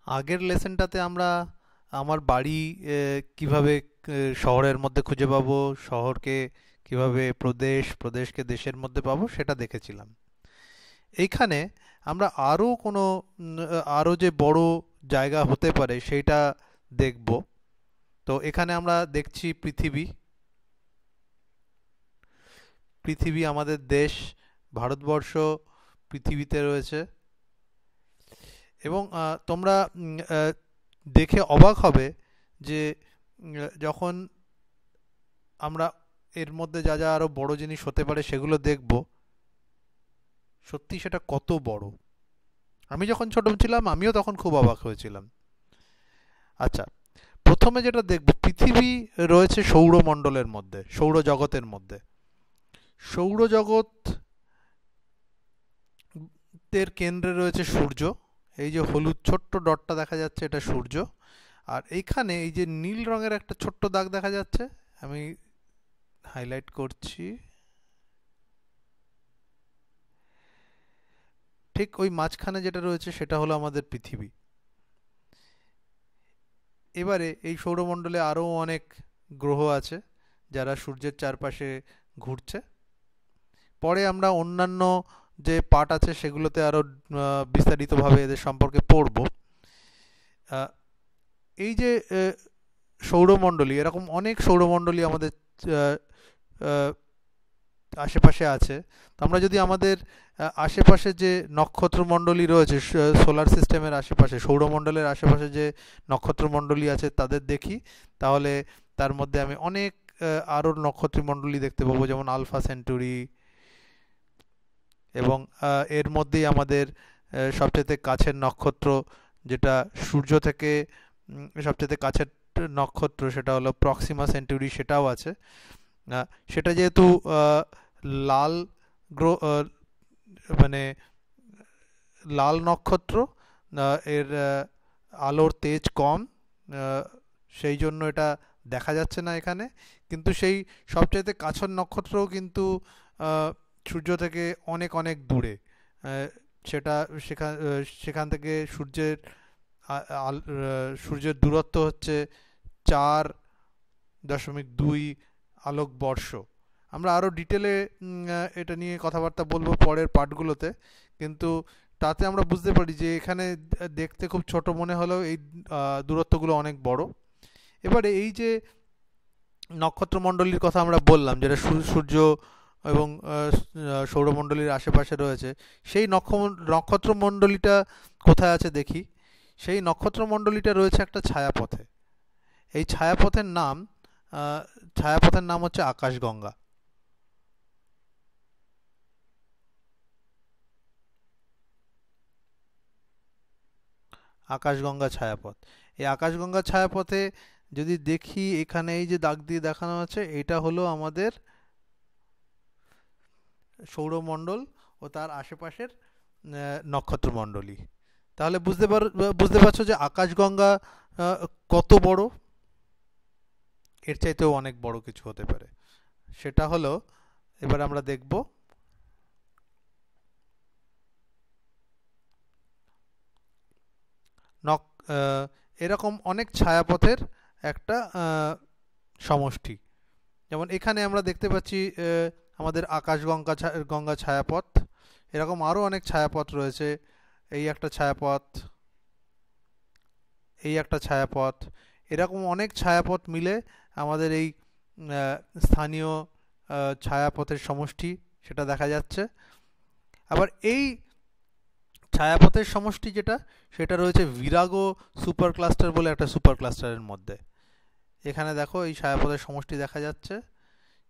আগের লেসনটাতে আমরা আমার বাড়ি কিভাবে শহরের মধ্যে খুঁজে পাবো, শহরকে কিভাবে প্রদেশকে দেশের মধ্যে পাবো সেটা দেখেছিলাম। এইখানে আমরা আরও কোনো আরও যে বড় জায়গা হতে পারে সেইটা দেখব। তো এখানে আমরা দেখছি পৃথিবী। পৃথিবী আমাদের দেশ, ভারতবর্ষ পৃথিবীতে রয়েছে। এবং তোমরা দেখে অবাক হবে যে যখন আমরা এর মধ্যে যা যা আরো বড় জিনিস হতে পারে সেগুলো দেখব, সত্যি সেটা কত বড়। আমি যখন ছোট ছিলাম আমিও তখন খুব অবাক হয়েছিলাম। আচ্ছা, প্রথমে যেটা দেখব, পৃথিবী রয়েছে সৌরমণ্ডলের মধ্যে, সৌরজগতের মধ্যে। সৌরজগতের কেন্দ্রে রয়েছে সূর্য। এই যে হলুদ ছোট্ট ডটটা দেখা যাচ্ছে, এটা সূর্য। আর এইখানে এই যে নীল রঙের একটা ছোট্ট দাগ দেখা যাচ্ছে, আমি হাইলাইট করছি, ঠিক ওই মাঝখানে যেটা রয়েছে সেটা হলো আমাদের পৃথিবী। এবারে এই সৌরমণ্ডলে আরও অনেক গ্রহ আছে যারা সূর্যের চারপাশে ঘুরছে। পরে আমরা অন্যান্য যে পার্ট আছে সেগুলোতে আরও বিস্তারিতভাবে এদের সম্পর্কে পড়ব। আহ, এই যে সৌরমণ্ডলী, এরকম অনেক সৌরমণ্ডলী আমাদের আহ, আহ, আশেপাশে আছে। তো আমরা যদি আমাদের আশেপাশে যে নক্ষত্রমণ্ডলী রয়েছে, সোলার সিস্টেমের আশেপাশে, সৌরমণ্ডলের আশেপাশে যে নক্ষত্রমণ্ডলী আছে তাদের দেখি, তাহলে তার মধ্যে আমি অনেক আরও নক্ষত্রমণ্ডলী দেখতে পাবো, যেমন আলফা সেন্টুরি। এবং এর মধ্যেই আমাদের সবচেয়ে কাছের নক্ষত্র, যেটা সূর্য থেকে সবচেয়ে কাছের নক্ষত্র, সেটা হলো প্রক্সিমা সেন্টুরি, সেটাও আছে। সেটা যেহেতু লাল গ্রহ, মানে লাল নক্ষত্র, এর আলোর তেজ কম, আহ, সেই জন্য এটা দেখা যাচ্ছে না এখানে। কিন্তু সেই সবচাইতে কাছের নক্ষত্রও কিন্তু সূর্য থেকে অনেক অনেক দূরে। আহ, সেটা সেখান থেকে সূর্যের দূরত্ব হচ্ছে 4.2 আলোকবর্ষ। আমরা আরও ডিটেলে এটা নিয়ে কথাবার্তা বলবো পরের পার্টগুলোতে, কিন্তু তাতে আমরা বুঝতে পারি যে এখানে দেখতে খুব ছোট মনে হলেও এই দূরত্বগুলো অনেক বড়। এবারে এই যে নক্ষত্রমণ্ডলীর কথা আমরা বললাম, যেটা সূর্য এবং সৌরমণ্ডলীর আশেপাশে রয়েছে, সেই নক্ষত্রমণ্ডলীটা কোথায় আছে দেখি। সেই নক্ষত্রমণ্ডলীটা রয়েছে একটা ছায়াপথে। এই ছায়াপথের নাম হচ্ছে আকাশগঙ্গা। আকাশগঙ্গা ছায়াপথ। এই আকাশগঙ্গা ছায়াপথে যদি দেখি, এখানে এই যে দাগ দিয়ে দেখানো আছে, এটা হলো আমাদের সৌরমণ্ডল ও তার আশেপাশের নক্ষত্রমণ্ডলী। তাহলে বুঝতে পারছো যে আকাশগঙ্গা কত বড়। এর চাইতেও অনেক বড় কিছু হতে পারে। সেটা হলো, এবার আমরা দেখব নক এরকম অনেক ছায়াপথের একটা সমষ্টি। যেমন এখানে আমরা দেখতে পাচ্ছি আমাদের গঙ্গা ছায়াপথ। এরকম আরও অনেক ছায়াপথ রয়েছে। এই একটা ছায়াপথ, এই একটা ছায়াপথ, এরকম অনেক ছায়াপথ মিলে আমাদের এই স্থানীয় ছায়াপথের সমষ্টি, সেটা দেখা যাচ্ছে। আবার এই ছায়াপথের সমষ্টি যেটা, সেটা রয়েছে ভিরাগো সুপার ক্লাস্টার বলে একটা সুপার ক্লাস্টারের মধ্যে। এখানে দেখো এই ছায়াপথের সমষ্টি দেখা যাচ্ছে,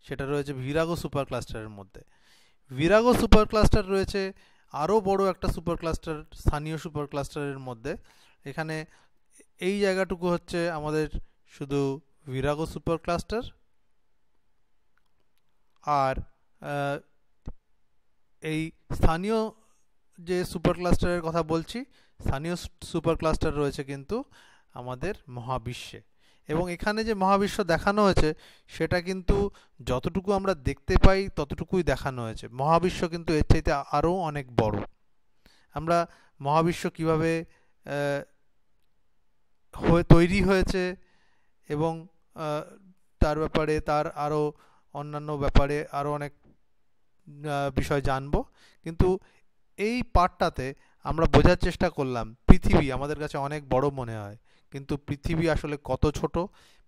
সেটা রয়েছে ভিরাগো সুপার ক্লাস্টারের মধ্যে। ভিরাগো সুপার ক্লাস্টার রয়েছে আরও বড় একটা সুপার ক্লাস্টার, স্থানীয় সুপার ক্লাস্টারের মধ্যে। এখানে এই জায়গাটুকু হচ্ছে আমাদের শুধু ভিরাগো সুপার ক্লাস্টার। আর এই স্থানীয় যে সুপার ক্লাস্টারের কথা বলছি, স্থানীয় সুপার ক্লাস্টার রয়েছে কিন্তু আমাদের মহাবিশ্বে। এবং এখানে যে মহাবিশ্ব দেখানো হয়েছে, সেটা কিন্তু যতটুকু আমরা দেখতে পাই ততটুকুই দেখানো হয়েছে। মহাবিশ্ব কিন্তু এর চাইতে আরও অনেক বড়। আমরা মহাবিশ্ব কিভাবে তৈরি হয়েছে এবং তার ব্যাপারে, তার আরও অন্যান্য ব্যাপারে আরও অনেক বিষয় জানবো। কিন্তু এই পার্টটাতে আমরা বোঝার চেষ্টা করলাম পৃথিবী আমাদের কাছে অনেক বড় মনে হয়, কিন্তু পৃথিবী আসলে কত ছোট।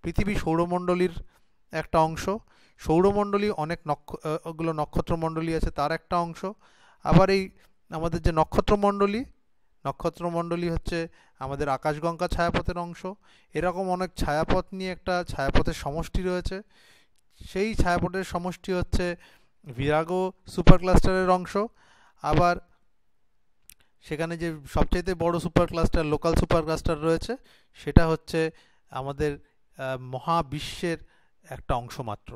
পৃথিবী সৌরমণ্ডলীর একটা অংশ, সৌরমণ্ডলী অনেক ওগুলো নক্ষত্রমণ্ডলী আছে তার একটা অংশ। আবার এই আমাদের যে নক্ষত্রমণ্ডলী হচ্ছে আমাদের আকাশগঙ্গা ছায়াপথের অংশ। এরকম অনেক ছায়াপথ নিয়ে একটা ছায়াপথের সমষ্টি রয়েছে। সেই ছায়াপথের সমষ্টি হচ্ছে ভিরাগো সুপার ক্লাস্টারের অংশ। আবার সেখানে যে সবচাইতে বড় super cluster, local super cluster রয়েছে, সেটা হচ্ছে আমাদের মহাবিশ্বের একটা অংশ মাত্র।